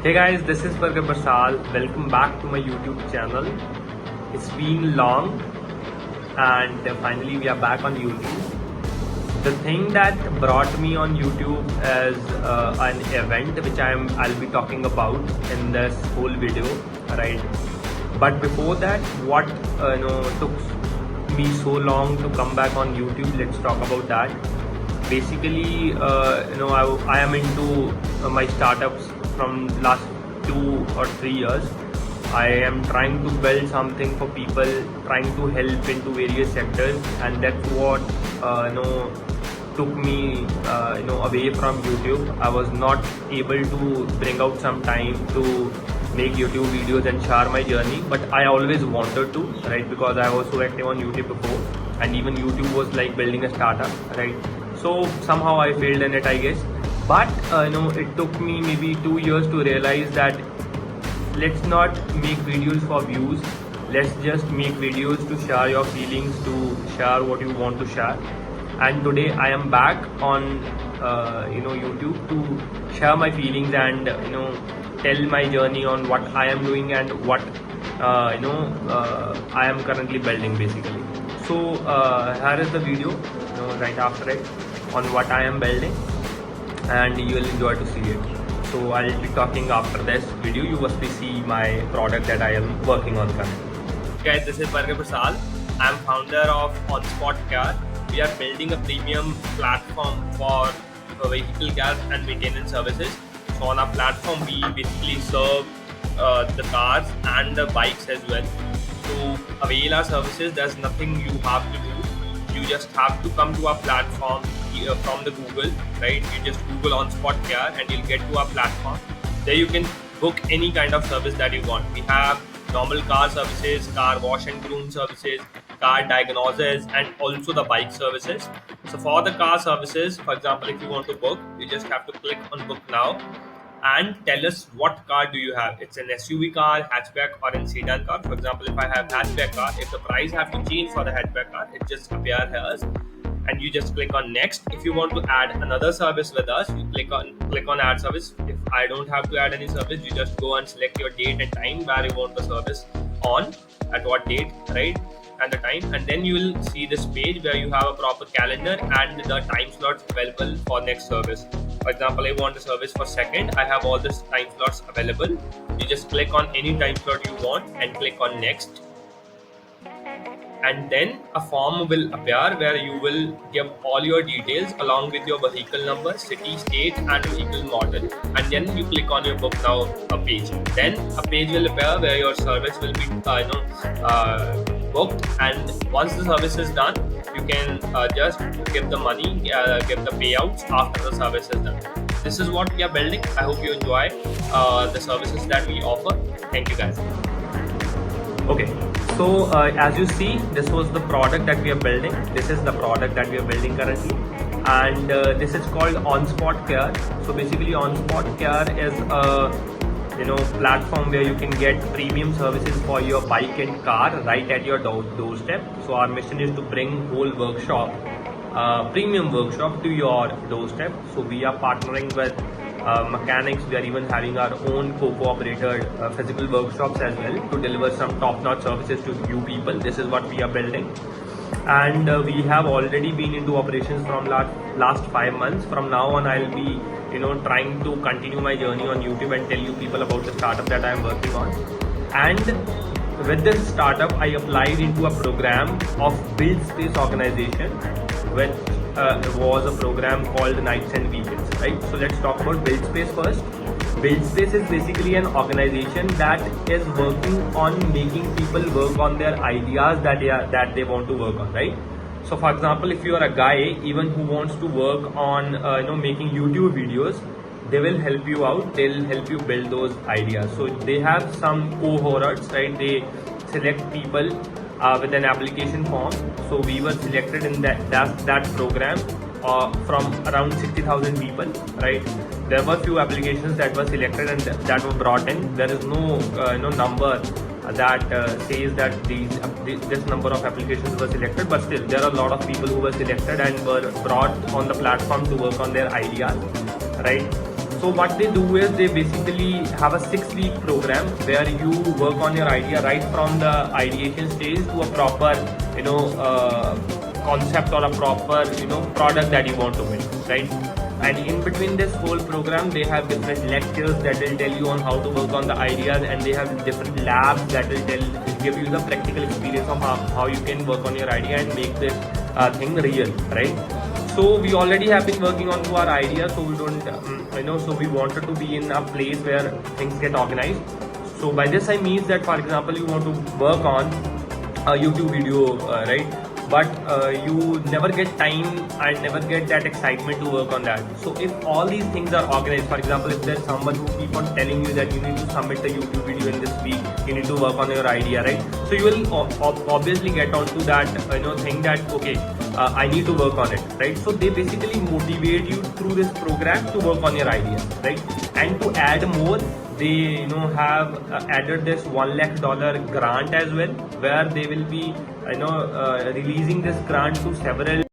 Hey guys, this is Pargat Barsal. Welcome back to my YouTube channel. It's been long and finally we are back on YouTube. The thing that brought me on YouTube is an event which I'll be talking about in this whole video, right? But before that, what took me so long to come back on YouTube? Let's talk about that. Basically, I am into my startups from last 2 or 3 years. I am trying to build something for people, trying to help into various sectors, and that's what took me away from YouTube. I was not able to bring out some time to make YouTube videos and share my journey, but I always wanted to, right? Because I was so active on YouTube before, and even YouTube was like building a startup, right? So somehow I failed in it, I guess. But it took me maybe 2 years to realize that let's not make videos for views. Let's just make videos to share your feelings, to share what you want to share. And today I am back on YouTube to share my feelings and tell my journey on what I am doing and what I am currently building basically. So here is the video right after it on what I am building, and you will enjoy to see it. So I'll be talking after this video. You must be see my product that I am working on currently. Guys, this is Pargat Barsal. I am founder of OnSpot Car. We are building a premium platform for vehicle gas and maintenance services. So on our platform, we basically serve the cars and the bikes as well. To avail our services, there's nothing you have to do. You just have to come to our platform from the Google, right? You just Google OnSpot Care and you'll get to our platform. There you can book any kind of service that you want. We have normal car services, car wash and groom services, car diagnosis, and also the bike services. So for the car services, for example, if you want to book, you just have to click on book now and tell us what car do you have. It's an SUV car, hatchback, or a sedan car. For example, if I have hatchback car, if the price have to change for the hatchback car, it just appear here and you just click on next. If you want to add another service with us, you click on add service. If I don't have to add any service, you just go and select your date and time where you want the service on, at what date, right? And the time, and then you will see this page where you have a proper calendar and the time slots available for next service. For example, I want the service for second. I have all these time slots available. You just click on any time slot you want and click on next. And then a form will appear where you will give all your details along with your vehicle number, city, state, and vehicle model. And then you click on your book now page. Then a page will appear where your service will be booked. And once the service is done, you can just give the money, give the payouts after the service is done. This is what we are building. I hope you enjoy the services that we offer. Thank you guys. Okay, so as you see, this was the product that we are building. This is the product that we are building currently, and this is called OnSpot Care. So basically, OnSpot Care is a platform where you can get premium services for your bike and car right at your doorstep. So our mission is to bring whole workshop, premium workshop to your doorstep. So we are partnering with mechanics. We are even having our own co-operated physical workshops as well to deliver some top-notch services to you people. This is what we are building, and we have already been into operations from last 5 months. From now on, I'll be trying to continue my journey on YouTube and tell you people about the startup that I am working on. And with this startup, I applied into a program of Build Space organization, which was a program called Nights and Weekends, right? So let's talk about Build Space first. Build Space is basically an organization that is working on making people work on their ideas that they want to work on, right? So for example, if you are a guy even who wants to work on making YouTube videos, they will help you out. They'll help you build those ideas. So they have some cohorts, right? They select people with an application form. So we were selected in that program from around 60,000 people, right? There were few applications that were selected and that were brought in. There is no number that says that this number of applications were selected, but still there are a lot of people who were selected and were brought on the platform to work on their ideas, right? So what they do is they basically have a 6-week program where you work on your idea right from the ideation stage to a proper, concept or a proper, product that you want to build, right? And in between this whole program, they have different lectures that will tell you on how to work on the ideas, and they have different labs that will give you the practical experience of how you can work on your idea and make this thing real, right? So we already have been working on our idea, so we don't, so we wanted to be in a place where things get organized. So by this I mean that, for example, you want to work on a YouTube video, right? But you never get time and never get that excitement to work on that. So if all these things are organized, for example, if there's someone who keep on telling you that you need to submit the YouTube video in this week, you need to work on your idea, right? So you will obviously get onto that, thing that, okay, I need to work on it, right? So they basically motivate you through this program to work on your idea, right? And to add more, they have added this $1 lakh grant as well, where they will be releasing this grant to several